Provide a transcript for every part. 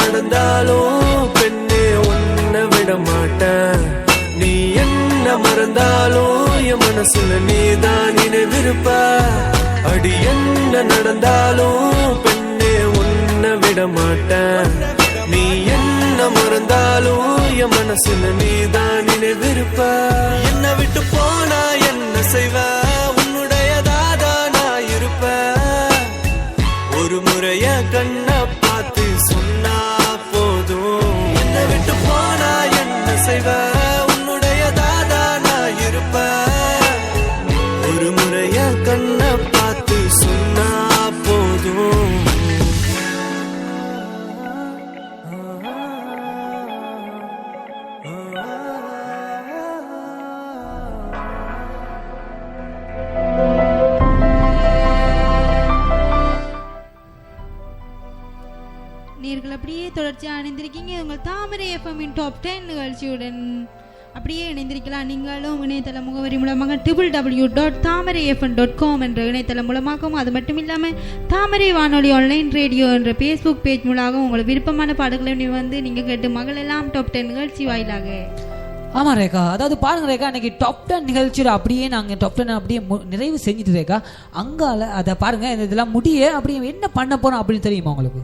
நடந்தாலும் பெண்ணே உன்னை விட மாட்டேன். நீ என்ன மறந்தாலும் என் மனசுல நீதான் நினைவிருப்ப. அடி என்ன நடந்தாலும் பெண்ணே உன்னை விட மாட்டேன். நீ என்ன மறந்தாலும் என் மனசுல நீதான் நினைவிருப்ப. என்ன விட்டு போனா என்ன செய்வ? உன்னுடையதாதான் நான் இருப்ப. ஒரு முறைய கண்ண பார்த்து சொன்னா போதும். என்ன விட்டு போனா என்ன செய்வ? உன்னுடையதாதான் நான் இருப்ப. ஒரு முறைய கண்ண பார்த்து சொன்னா போதும். நேர்கள் அப்படியே தொடர்ச்சியாக இணைந்திருக்கீங்க உங்கள் தாமரை எஃப்எம்மின் டாப் 10 நிகழ்ச்சியுடன். அப்படியே இணைந்திருக்கலாம். நீங்களும் இணையதள முகவரி மூலமாக www.thamarayfm.com என்ற இணையதளம் மூலமாகவும், அது மட்டும் இல்லாமல் தாமரை வானொலி ஆன்லைன் ரேடியோ என்ற ஃபேஸ்புக் பேஜ் மூலமாகவும் உங்களுக்கு விருப்பமான பாடல்களை வந்து நீங்கள் கேட்டு மகள் எல்லாம் டாப் 10 நிகழ்ச்சி வாயிலாக. ஆமாம் ரேகா, அதாவது பாருங்க ரேகா, இன்னைக்கு டாப் 10 நிகழ்ச்சியில் அப்படியே நாங்கள் டாப் 10 அப்படியே நிறைவு செஞ்சுட்டு ரேகா. அங்கால அதை பாருங்க, இதெல்லாம் முடிய அப்படியே என்ன பண்ண போறோம் அப்படின்னு தெரியுமா உங்களுக்கு?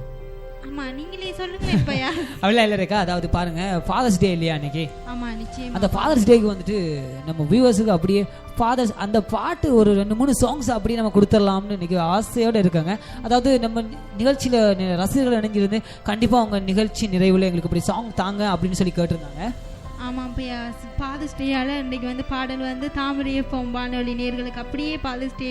ஆமா, நீங்களே சொல்லுங்க. இப்பயா அப்படிலாம் இல்லை ரேகா, அதாவது பாருங்க ஃபாதர்ஸ் டே இல்லையா அன்னைக்கு? ஆமா, நிச்சயம். அந்த ஃபாதர்ஸ் டேக்கு வந்துட்டு நம்ம வியூவர்ஸுக்கு அப்படியே ஃபாதர்ஸ் அந்த பாட்டு ஒரு 2-3 சாங்ஸ் அப்படியே நம்ம கொடுத்துடலாம்னு இன்னைக்கு ஆசையோடு இருக்காங்க. அதாவது நம்ம நிகழ்ச்சியில் ரசிகர்கள் இணைஞ்சிருந்து கண்டிப்பாக அவங்க நிகழ்ச்சி நிறைவில் எங்களுக்கு இப்படி சாங் தாங்க அப்படின்னு சொல்லி கேட்டிருந்தாங்க. ஆமாம் பையா, ஃபாதர்ஸ் டேயால் இன்றைக்கி வந்து பாடல் வந்து தாமரை எஃப்எம் வானொலி நேயர்களுக்கு அப்படியே ஃபாதர்ஸ் டே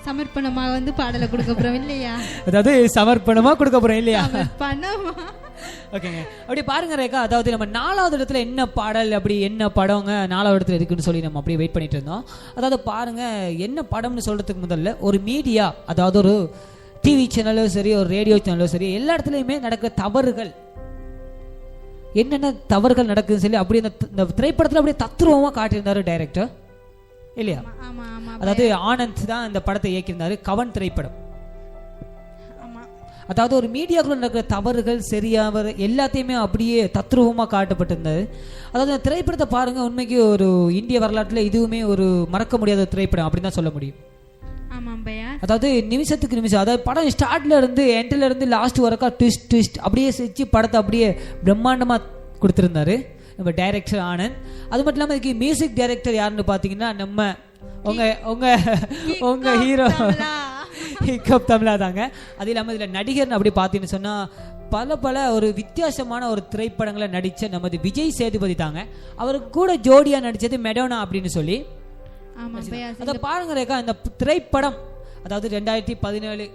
சமர்ப்பணமாக வந்து பாடலை கொடுக்க போகிறோம் இல்லையா? அதாவது சமர்ப்பணமாக கொடுக்க போகிறோம் இல்லையா? பண்ணமா ஓகேங்க. அப்படி பாருங்க ரேகா, அதாவது நம்ம 4வது இடத்துல என்ன பாடல் அப்படி என்ன படங்க 4வது இடத்துல இருக்குன்னு சொல்லி நம்ம அப்படியே வெயிட் பண்ணிட்டு இருந்தோம். அதாவது பாருங்க, என்ன படம்னு சொல்றதுக்கு முதல்ல ஒரு மீடியா, அதாவது ஒரு டிவி சேனலும் சரி ஒரு ரேடியோ சேனலும் சரி எல்லா இடத்துலையுமே நடக்கிற தவறுகள், என்னென்ன தவறுகள் நடக்குதுன்னு சொல்லி அப்படியே இந்த திரைப்படத்தில் அப்படியே தத்ரூபமாக காட்டியிருந்தாரு டைரக்டர் இல்லையா? அதாவது ஆனந்த் தான் இந்த படத்தை இயக்கியிருந்தாரு, கவன் திரைப்படம். அதாவது ஒரு மீடியாக்குள்ள நடக்கிற தவறுகள் சரியாக எல்லாத்தையுமே அப்படியே தத்ரூபமாக காட்டப்பட்டிருந்தது. அதாவது அந்த திரைப்படத்தை பாருங்க, உண்மைக்கு ஒரு இந்திய வரலாற்றில் இதுவுமே ஒரு மறக்க முடியாத திரைப்படம் அப்படின்னு தான் சொல்ல முடியும். அதாவது நிமிஷத்துக்கு நிமிஷம், அதாவது படம் ஸ்டார்ட்ல இருந்து எண்ட்ல இருந்து லாஸ்ட் வரைக்கும் ட்விஸ்ட் அப்படியே செஞ்சு படத்தை அப்படியே பிரம்மாண்டமாக கொடுத்துருந்தாரு நம்ம டைரக்டர் ஆனந்த். அது மட்டும் இல்லாமல் இதுக்கு மியூசிக் டைரக்டர் யாருன்னு பார்த்தீங்கன்னா நம்ம உங்க ஹீரோ ஹிப்ஹாப் தமிழா தாங்க. அது இல்லாமல் இதில் நடிகர்னு அப்படி பார்த்தீங்கன்னு சொன்னால் பல ஒரு வித்தியாசமான ஒரு திரைப்படங்களை நடித்த நமது விஜய் சேதுபதி தாங்க. அவருக்கு கூட ஜோடியாக நடித்தது மெடோனா அப்படின்னு சொல்லி. அதை பாருங்க ரேகா, இந்த திரைப்படம் அதாவது 2017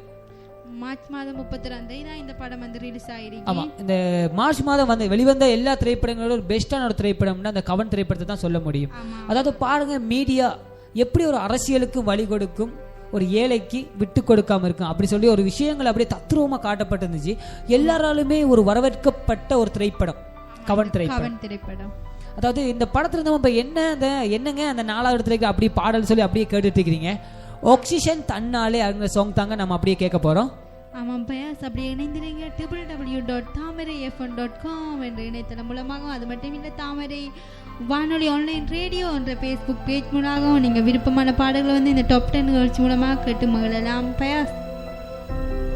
மார்ச் மாதம் 32 இந்த படம் வந்து ரிலீஸ் ஆயிருக்கு. ஆமா, இந்த மார்ச் மாதம் வந்து வெளிவந்த எல்லா திரைப்படங்களோட ஒரு பெஸ்டான ஒரு திரைப்படம்னா அந்த கவன் திரைப்படத்தை தான் சொல்ல முடியும். அதாவது பாருங்க, மீடியா எப்படி ஒரு அரசியலுக்கு வழி கொடுக்கும், ஒரு ஏழைக்கு விட்டு கொடுக்காம இருக்கும் அப்படி சொல்லி ஒரு விஷயங்கள் அப்படியே தத்ரூபமா காட்டப்பட்டிருந்துச்சு. எல்லாராலுமே ஒரு வரவேற்கப்பட்ட ஒரு திரைப்படம் கவன் திரைப்படம். அதாவது இந்த படத்துல இருந்து நம்ம என்னங்க அந்த 4வது இடத்துல அப்படி பாடல் சொல்லி அப்படியே கேட்டுட்டு இருக்கிறீங்க. ஆக்சிஜன் தன்னாலே அந்த சாங் தாங்க நம்ம அப்படியே கேட்க போறோம். ஆமாம் பயாஸ், அப்படியே இணைந்திருங்க www.thamarayfm.com என்ற இணையதளம் மூலமாகவும், அது மட்டும் இல்லை தாமரை வானொலி ஆன்லைன் ரேடியோ என்ற ஃபேஸ்புக் பேஜ் மூலமாகவும் நீங்கள் விருப்பமான பாடல்களை வந்து இந்த டாப் 10 நிகழ்ச்சி மூலமாக கேட்டு மகளெல்லாம் பயாஸ்.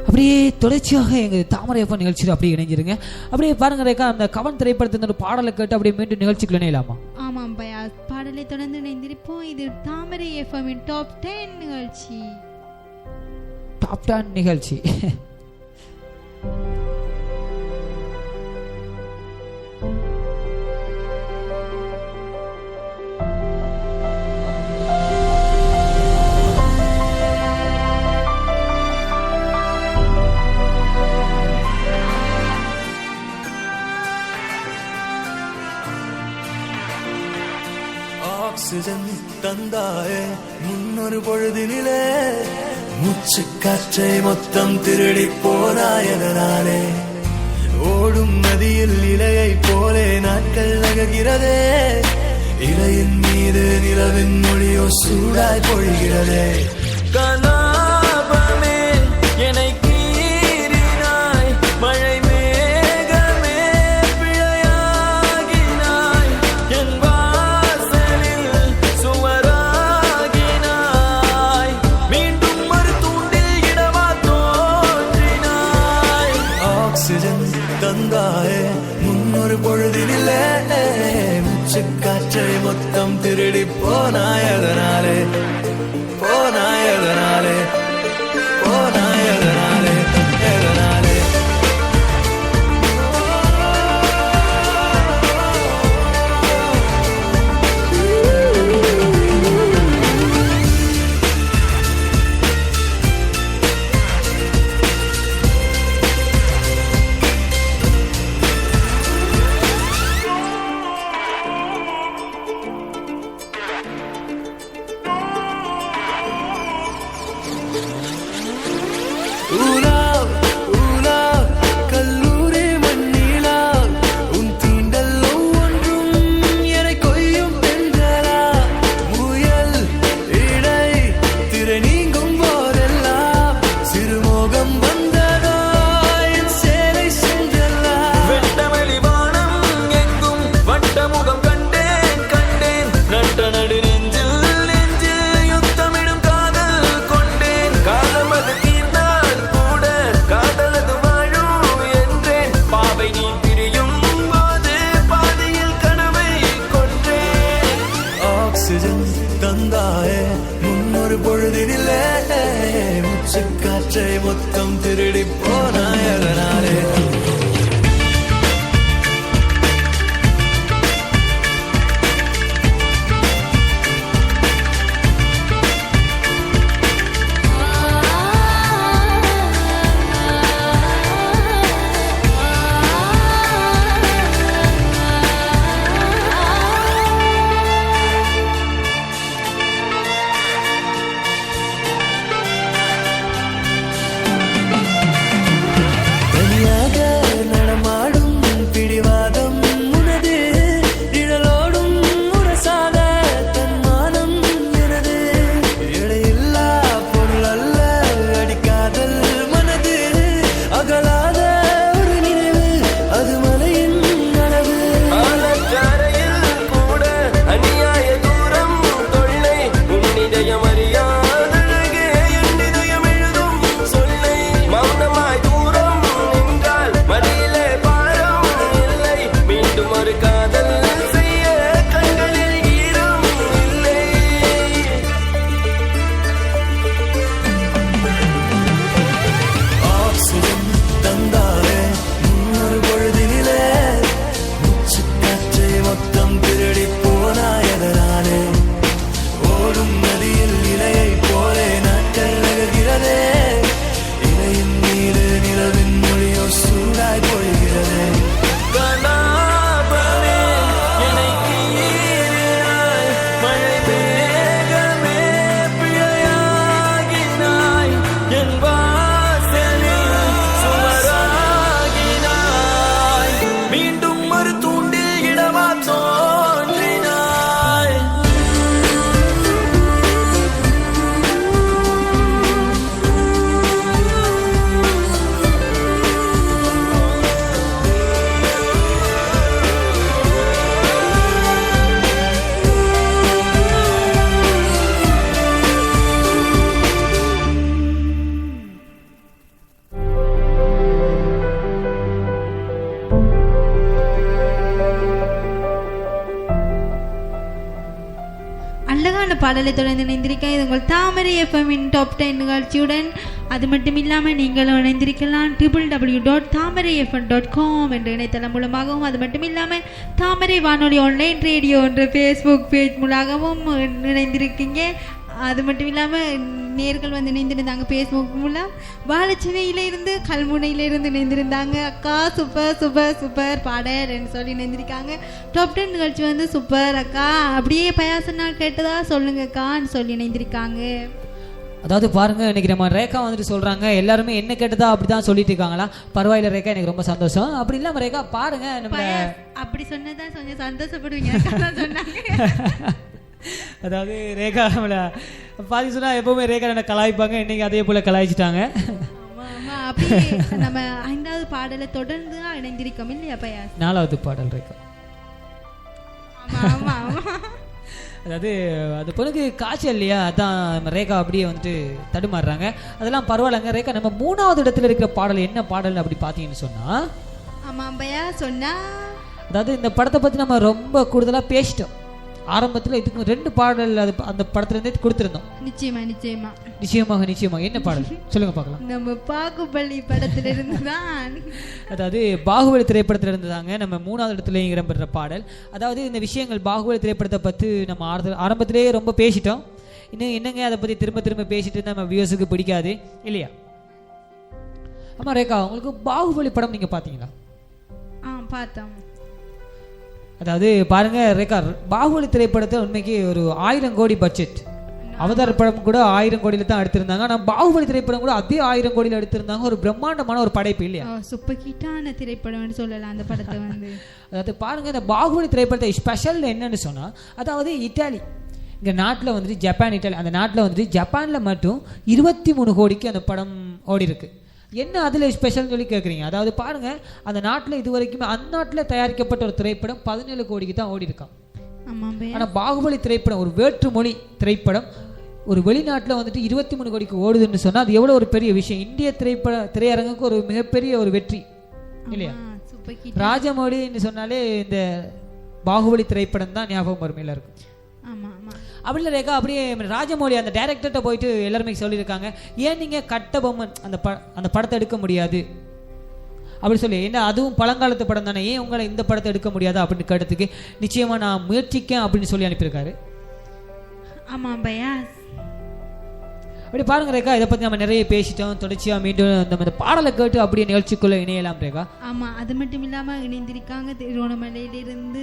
அப்படியே தொடர்ச்சியாக எங்கள் தாமரை எஃப்எம் நிகழ்ச்சியில் அப்படியே இணைஞ்சிருங்க. அப்படியே பாருங்க ரேகா, அந்த கவன் திரைப்படத்தின் ஒரு பாடலை கேட்டு அப்படியே மீண்டும் நிகழ்ச்சிக்குள்ள இணையலாமா? ஆமாம் பயாஸ், பாடலை தொடர்ந்து இணைந்திருப்போம். இது தாமரை எஃப்எம்மின் டாப் 10 நிகழ்ச்சி. டாப் 10 நிகழ்ச்சி. ஆக்சிஜன் தந்தாயே முன்னொரு பொழுதினிலே, மூச்சு காற்றை மொத்தம் திருடி போனாயதனாலே, ஓடும் நதியில் இலையை போலே நாட்கள் நகர்கிறதே, இலையின் மீது நிலவின் மொழியோ சூடாய் பொழிகிறதே. கலாபமே என்னை கீறினாய், மழை மேக ஆக்சிஜன் தந்தாயே முன்னொரு பொழுதினிலே மூச்சு காற்றை மொத்தம் திருடி போனாயதனாலே போனாயதனாலே போனாயதனாலே எதனாலே தந்தாயே முன்னொரு பொழுதினிலே மூச்சு காற்றை மொத்தம் திருடி போனாயதனாலே பாடலை தொடர்ந்து இணைந்திருக்க இது உங்கள் தாமரை எஃப்எம்மின் டாப் 10 நிகழ்ச்சியுடன். அது மட்டும் இல்லாமல் நீங்களும் இணைந்திருக்கலாம் www.thamarayfm.com என்ற இணையதளம் மூலமாகவும், அது மட்டும் இல்லாமல் தாமரை வானொலி ஆன்லைன் ரேடியோ என்ற ஃபேஸ்புக் பேஜ் மூலமாகவும் இணைந்திருக்கீங்க. அது மட்டும் இல்லாமல் நேர்கள் வந்து இணைந்திருந்தாங்க ஃபேஸ்புக் மூலம். வாழச்சேனையிலிருந்து கல்முனையிலிருந்து இணைந்திருந்தாங்க. அக்கா சூப்பர் சூப்பர் சூப்பர் பாடல்னு சொல்லி இணைந்திருக்காங்க. டாப் 10 நிகழ்ச்சி வந்து சூப்பர் அக்கா, அப்படியே பயாசனா கேட்டதா சொல்லுங்கக்கான்னு சொல்லி இணைந்திருக்காங்க. அதாவது பாருங்க, இன்னைக்கு நம்ம ரேகா வந்துட்டு சொல்றாங்க எல்லாருமே என்ன கேட்டதா அப்படிதான் சொல்லிட்டு இருக்காங்களா. பரவாயில்ல ரேகா, எனக்கு ரொம்ப சந்தோஷம். அப்படி இல்லாம ரேகா பாருங்க, நம்ம அப்படி சொன்னதான் கொஞ்சம் சந்தோஷப்படுவீங்க சொன்னாங்க. அதாவது ரேகா நம்மள பாதி சொன்னா எப்பவுமே ரேகா என்ன கலாய்ப்பாங்க, இன்னைக்கு அதே போல கலாய்ச்சிட்டாங்க. அப்படியே நம்ம 5வது பாடலை தொடர்ந்து இணைந்திருக்கோம் இல்லையா பையா? 4வது பாடல் ரேகா. அதாவது அந்த பொண்ணுக்கு காய்ச்சல் இல்லையா, அதான் ரேகா அப்படியே வந்துட்டு தடுமாறுறாங்க. அதெல்லாம் பரவாயில்லைங்க. ரேகா, நம்ம 3வது இடத்துல இருக்கிற பாடல் என்ன பாடல் அப்படி பார்த்தீங்கன்னு சொன்னா, ஆமாம் பையா சொன்னா, அதாவது இந்த படத்தை பற்றி நம்ம ரொம்ப கூடுதலாக பேசிட்டோம். ஆரம்பத்தில் இதுக்கு 2 பாடல் அது அந்த படத்துலேருந்தே கொடுத்துருந்தோம். நிச்சயமா நிச்சயமா நிச்சயமாக என்ன பாடல் சொல்லுங்க பார்க்கலாம். நம்ம பாகுபலி படத்துல இருந்து தான், அதாவது பாகுபலி திரைப்படத்தில் இருந்ததாங்க நம்ம 3வது இடத்துல இடம்பெற்ற பாடல். அதாவது இந்த விஷயங்கள் பாகுபலி திரைப்படத்தை பற்றி நம்ம ஆரம்பத்திலேயே ரொம்ப பேசிட்டோம். இன்னும் என்னங்க அதை பற்றி திரும்ப பேசிட்டு நம்ம வியூஸுக்கு பிடிக்காது இல்லையா? ஆமாம் ரேகா, உங்களுக்கு பாகுபலி படம் நீங்கள் பார்த்தீங்களா? பார்த்தோம். அதாவது பாருங்க ரேகா, பாகுபலி திரைப்படத்தை உண்மைக்கு ஒரு 1000 கோடி பட்ஜெட். அவதார் படம் கூட 1000 கோடியில தான் எடுத்திருந்தாங்க. ஆனால் பாகுபலி திரைப்படம் கூட அதே 1000 கோடியில் எடுத்திருந்தாங்க. ஒரு பிரம்மாண்டமான ஒரு படைப்பு இல்லையா? சூப்பர் ஹிட்டான திரைப்படம்னு சொல்லலாம் அந்த படத்தை வந்து. அதாவது பாருங்க, இந்த பாகுபலி திரைப்படத்தை ஸ்பெஷல் என்னன்னு சொன்னா, அதாவது இட்டாலி இங்க நாட்டில் வந்துட்டு ஜப்பான், இட்டாலி அந்த நாட்டில் வந்துட்டு ஜப்பான்ல மட்டும் 23 கோடிக்கு அந்த படம் ஓடி இருக்கு. என்ன அதில் ஸ்பெஷல்னு சொல்லி கேட்குறீங்க? அதாவது பாருங்க, அந்த நாட்டில் இது வரைக்குமே அந்த நாட்டில் தயாரிக்கப்பட்ட ஒரு திரைப்படம் 17 கோடிக்கு தான் ஓடி இருக்கான். ஆனால் பாகுபலி திரைப்படம் ஒரு வேற்று மொழி திரைப்படம் ஒரு வெளிநாட்டில் வந்துட்டு 23 கோடிக்கு ஓடுதுன்னு சொன்னால் அது எவ்வளோ ஒரு பெரிய விஷயம். இந்திய திரையரங்குக்கு ஒரு மிகப்பெரிய ஒரு வெற்றி இல்லையா? ராஜமௌலின்னு சொன்னாலே இந்த பாகுபலி திரைப்படம் தான் ஞாபகம் வரும் எல்லாருக்கும். அப்படி இல்லை ரேகா, அப்படியே ராஜமௌலி அந்த டைரக்டர்கிட்ட போயிட்டு எல்லாருமே சொல்லியிருக்காங்க, ஏன் நீங்கள் கட்டபொம்மன் அந்த படத்தை எடுக்க முடியாது அப்படி சொல்லி, ஏன்னா அதுவும் பழங்காலத்து படம் தானே, ஏன் உங்களை இந்த படத்தை எடுக்க முடியாது அப்படின்னு கேட்டதுக்கு, நிச்சயமாக நான் முயற்சிக்கேன் அப்படின்னு சொல்லி அனுப்பியிருக்காரு. ஆமாம் பையா. அப்படி பாருங்க ரேகா, இதை பற்றி நம்ம நிறைய பேசிட்டோம். தொடர்ச்சியாக மீண்டும் இந்த பாடலை கேட்டு அப்படியே நிகழ்ச்சிக்குள்ளே இணையலாம் ரேகா. ஆமாம், அது மட்டும் இல்லாமல் இணைந்திருக்காங்க திருவண்ணாமலையிலிருந்து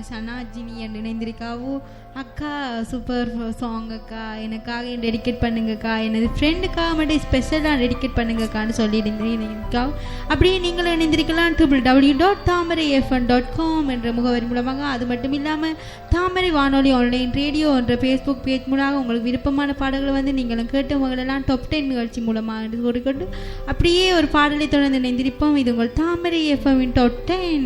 சனாஜினி என்று இணைந்திருக்காவும், அக்கா சூப்பர் சாங் அக்கா, எனக்காக டெடிகேட் பண்ணுங்கக்கா, எனது ஃப்ரெண்டுக்காக மட்டும் ஸ்பெஷலாக டெடிகேட் பண்ணுங்கக்கான்னு சொல்லியிருந்தேன்க்கா. அப்படியே நீங்களும் இணைந்திருக்கலாம் www.thamarayfm.com என்ற முகவரி மூலமாக. அது மட்டும் இல்லாமல் தாமரை வானொலி ஆன்லைன் ரேடியோ என்ற ஃபேஸ்புக் பேஜ் மூலமாக உங்களுக்கு விருப்பமான பாடல்களை வந்து நீங்களும் கேட்டு உங்களெல்லாம் டாப் 10 நிகழ்ச்சி மூலமாக கூறிக்கொண்டு அப்படியே ஒரு பாடலை தொடர்ந்து இணைந்திருப்போம். இது உங்கள் தாமரை எஃப்எம்மின் டாப் 10.